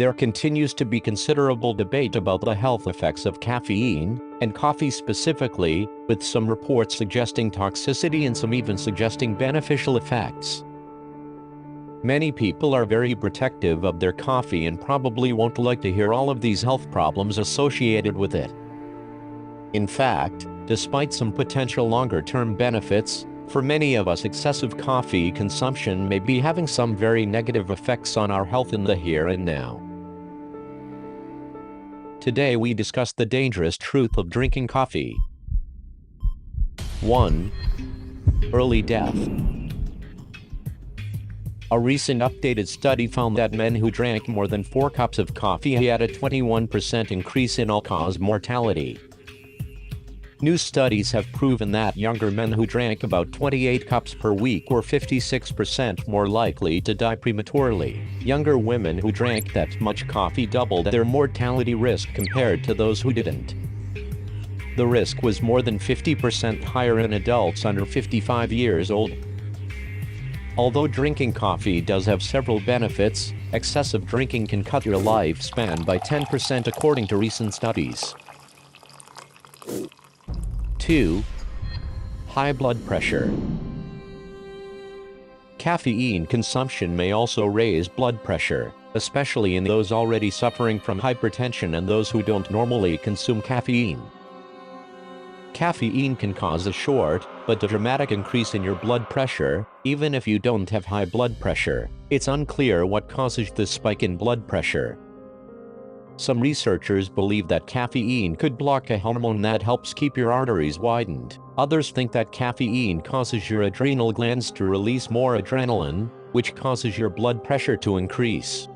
There continues to be considerable debate about the health effects of caffeine, and coffee specifically, with some reports suggesting toxicity and some even suggesting beneficial effects. Many people are very protective of their coffee and probably won't like to hear all of these health problems associated with it. In fact, despite some potential longer-term benefits, for many of us excessive coffee consumption may be having some very negative effects on our health in the here and now. Today we discuss the dangerous truth of drinking coffee. 1. Early death. A recent updated study found that men who drank more than 4 cups of coffee had a 21% increase in all-cause mortality. New studies have proven that younger men who drank about 28 cups per week were 56% more likely to die prematurely. Younger women who drank that much coffee doubled their mortality risk compared to those who didn't. The risk was more than 50% higher in adults under 55 years old. Although drinking coffee does have several benefits, excessive drinking can cut your lifespan by 10% according to recent studies. 2. High blood pressure. Caffeine consumption may also raise blood pressure, especially in those already suffering from hypertension and those who don't normally consume caffeine. Caffeine can cause a short, but dramatic increase in your blood pressure, even if you don't have high blood pressure. It's unclear what causes this spike in blood pressure. Some researchers believe that caffeine could block a hormone that helps keep your arteries widened. Others think that caffeine causes your adrenal glands to release more adrenaline, which causes your blood pressure to increase.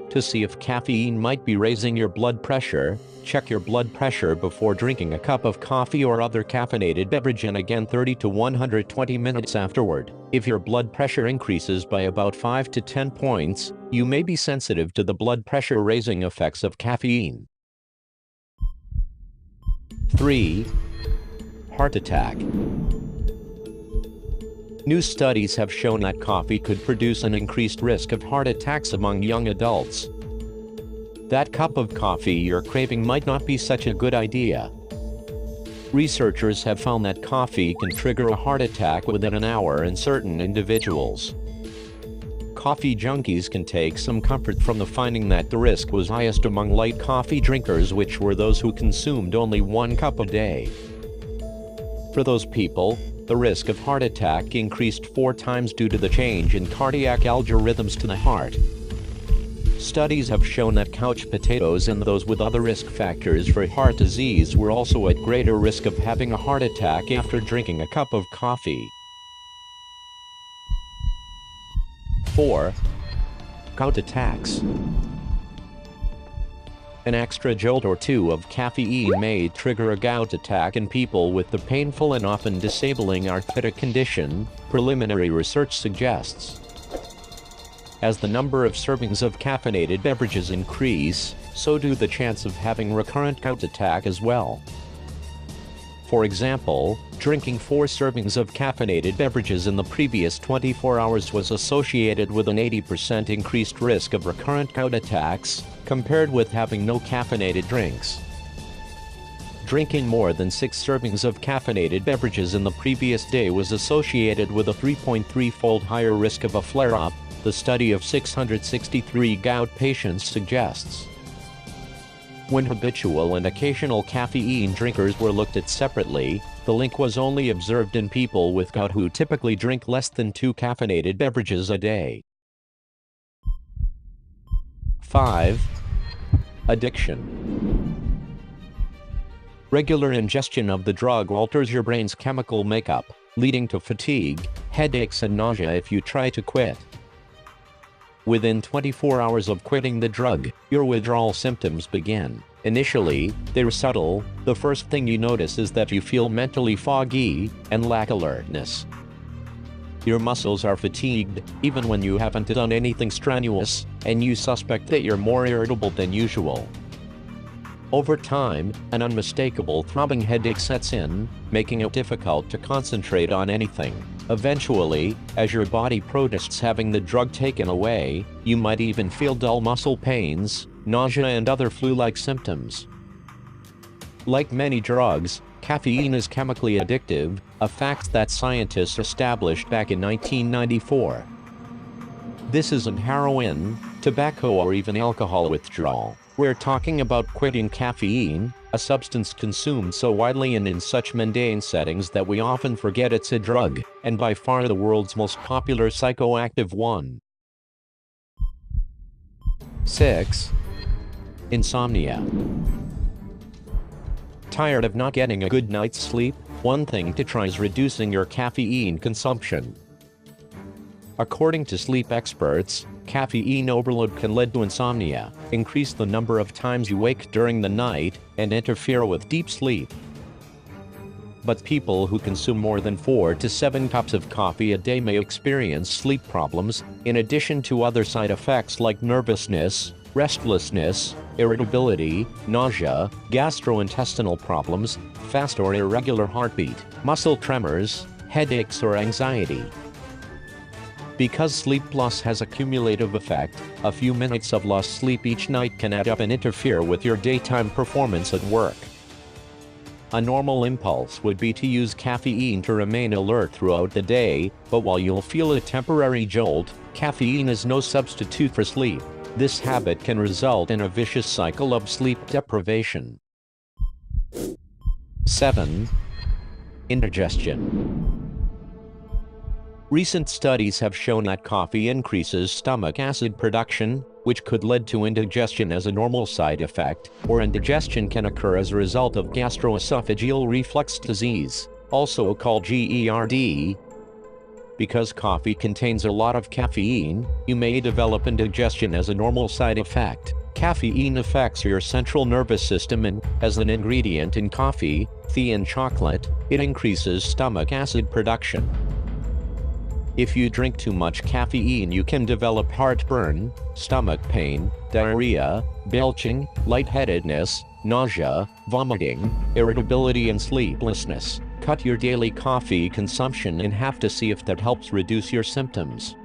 To see if caffeine might be raising your blood pressure, check your blood pressure before drinking a cup of coffee or other caffeinated beverage and again 30 to 120 minutes afterward. If your blood pressure increases by about 5 to 10 points, you may be sensitive to the blood pressure raising effects of caffeine. 3. Heart attack. New studies have shown that coffee could produce an increased risk of heart attacks among young adults. That cup of coffee you're craving might not be such a good idea. Researchers have found that coffee can trigger a heart attack within an hour in certain individuals. Coffee junkies can take some comfort from the finding that the risk was highest among light coffee drinkers, which were those who consumed only 1 cup a day. For those people, the risk of heart attack increased 4 times due to the change in cardiac algorithms to the heart. Studies have shown that couch potatoes and those with other risk factors for heart disease were also at greater risk of having a heart attack after drinking a cup of coffee. 4. Gout attacks. An extra jolt or two of caffeine may trigger a gout attack in people with the painful and often disabling arthritic condition, preliminary research suggests. As the number of servings of caffeinated beverages increase, so do the chance of having recurrent gout attack as well. For example, drinking 4 servings of caffeinated beverages in the previous 24 hours was associated with an 80% increased risk of recurrent gout attacks, compared with having no caffeinated drinks. Drinking more than 6 servings of caffeinated beverages in the previous day was associated with a 3.3-fold higher risk of a flare-up, the study of 663 gout patients suggests. When habitual and occasional caffeine drinkers were looked at separately, the link was only observed in people with gout who typically drink less than 2 caffeinated beverages a day. 5. Addiction. Regular ingestion of the drug alters your brain's chemical makeup, leading to fatigue, headaches and nausea if you try to quit. Within 24 hours of quitting the drug, your withdrawal symptoms begin. Initially, they're subtle. The first thing you notice is that you feel mentally foggy and lack alertness. Your muscles are fatigued, even when you haven't done anything strenuous, and you suspect that you're more irritable than usual. Over time, an unmistakable throbbing headache sets in, making it difficult to concentrate on anything. Eventually, as your body protests having the drug taken away, you might even feel dull muscle pains, nausea and other flu-like symptoms. Like many drugs, caffeine is chemically addictive, a fact that scientists established back in 1994. This isn't heroin, tobacco or even alcohol withdrawal. We're talking about quitting caffeine, a substance consumed so widely and in such mundane settings that we often forget it's a drug, and by far the world's most popular psychoactive one. 6. Insomnia. Tired of not getting a good night's sleep? One thing to try is reducing your caffeine consumption. According to sleep experts, caffeine overload can lead to insomnia, increase the number of times you wake during the night, and interfere with deep sleep. But people who consume more than 4 to 7 cups of coffee a day may experience sleep problems, in addition to other side effects like nervousness, restlessness, irritability, nausea, gastrointestinal problems, fast or irregular heartbeat, muscle tremors, headaches or anxiety. Because sleep loss has a cumulative effect, a few minutes of lost sleep each night can add up and interfere with your daytime performance at work. A normal impulse would be to use caffeine to remain alert throughout the day, but while you'll feel a temporary jolt, caffeine is no substitute for sleep. This habit can result in a vicious cycle of sleep deprivation. 7. Indigestion. Recent studies have shown that coffee increases stomach acid production, which could lead to indigestion as a normal side effect, or indigestion can occur as a result of gastroesophageal reflux disease, also called GERD. Because coffee contains a lot of caffeine, you may develop indigestion as a normal side effect. Caffeine affects your central nervous system and, as an ingredient in coffee, tea and chocolate, it increases stomach acid production. If you drink too much caffeine, you can develop heartburn, stomach pain, diarrhea, belching, lightheadedness, nausea, vomiting, irritability and sleeplessness. Cut your daily coffee consumption in half to see if that helps reduce your symptoms.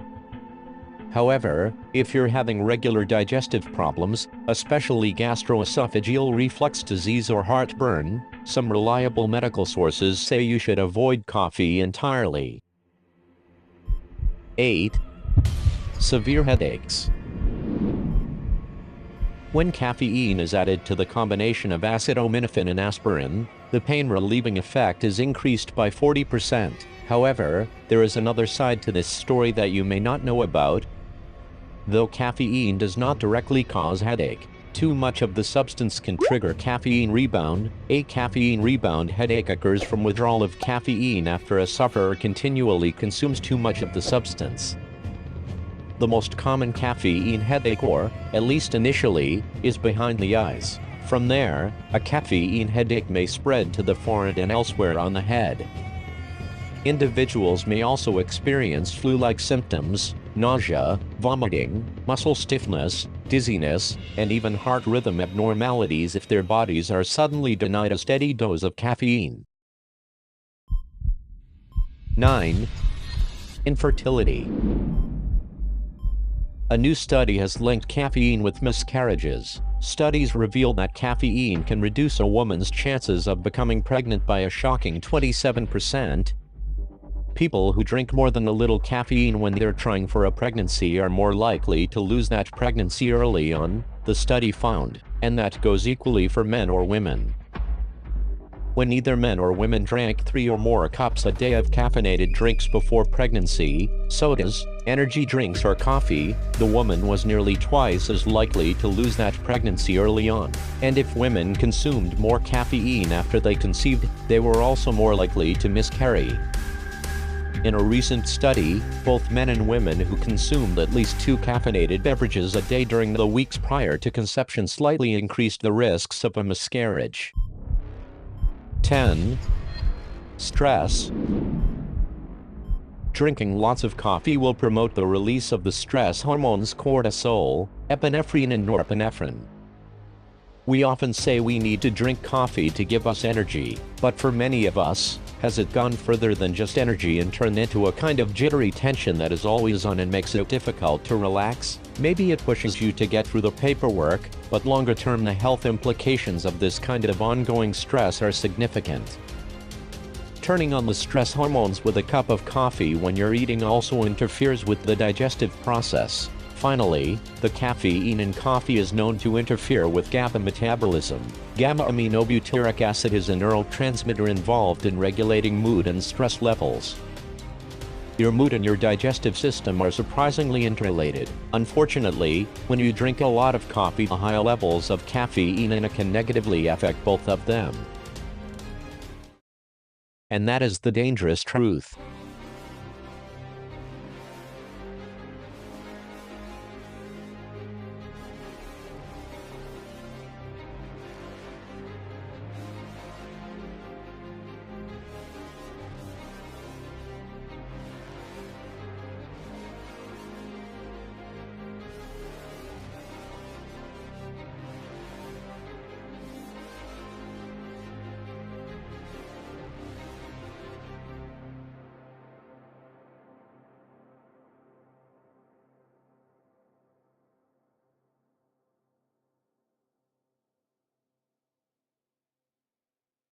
However, if you're having regular digestive problems, especially gastroesophageal reflux disease or heartburn, some reliable medical sources say you should avoid coffee entirely. 8. Severe headaches. When caffeine is added to the combination of acetaminophen and aspirin, the pain-relieving effect is increased by 40%. However, there is another side to this story that you may not know about. Though caffeine does not directly cause headache, too much of the substance can trigger caffeine rebound. A caffeine rebound headache occurs from withdrawal of caffeine after a sufferer continually consumes too much of the substance. The most common caffeine headache, or, at least initially, is behind the eyes. From there, a caffeine headache may spread to the forehead and elsewhere on the head. Individuals may also experience flu-like symptoms, nausea, vomiting, muscle stiffness, dizziness, and even heart rhythm abnormalities if their bodies are suddenly denied a steady dose of caffeine. 9. Infertility. A new study has linked caffeine with miscarriages. Studies reveal that caffeine can reduce a woman's chances of becoming pregnant by a shocking 27%. People who drink more than a little caffeine when they're trying for a pregnancy are more likely to lose that pregnancy early on, the study found, and that goes equally for men or women. When either men or women drank 3 or more cups a day of caffeinated drinks before pregnancy, sodas, energy drinks or coffee, the woman was nearly twice as likely to lose that pregnancy early on. And if women consumed more caffeine after they conceived, they were also more likely to miscarry. In a recent study, both men and women who consumed at least 2 caffeinated beverages a day during the weeks prior to conception slightly increased the risks of a miscarriage. 10. Stress. Drinking lots of coffee will promote the release of the stress hormones cortisol, epinephrine and norepinephrine. We often say we need to drink coffee to give us energy, but for many of us, has it gone further than just energy and turned into a kind of jittery tension that is always on and makes it difficult to relax? Maybe it pushes you to get through the paperwork, but longer term the health implications of this kind of ongoing stress are significant. Turning on the stress hormones with a cup of coffee when you're eating also interferes with the digestive process. Finally, the caffeine in coffee is known to interfere with GABA metabolism. Gamma-aminobutyric acid is a neurotransmitter involved in regulating mood and stress levels. Your mood and your digestive system are surprisingly interrelated. Unfortunately, when you drink a lot of coffee, the high levels of caffeine in it can negatively affect both of them. And that is the dangerous truth.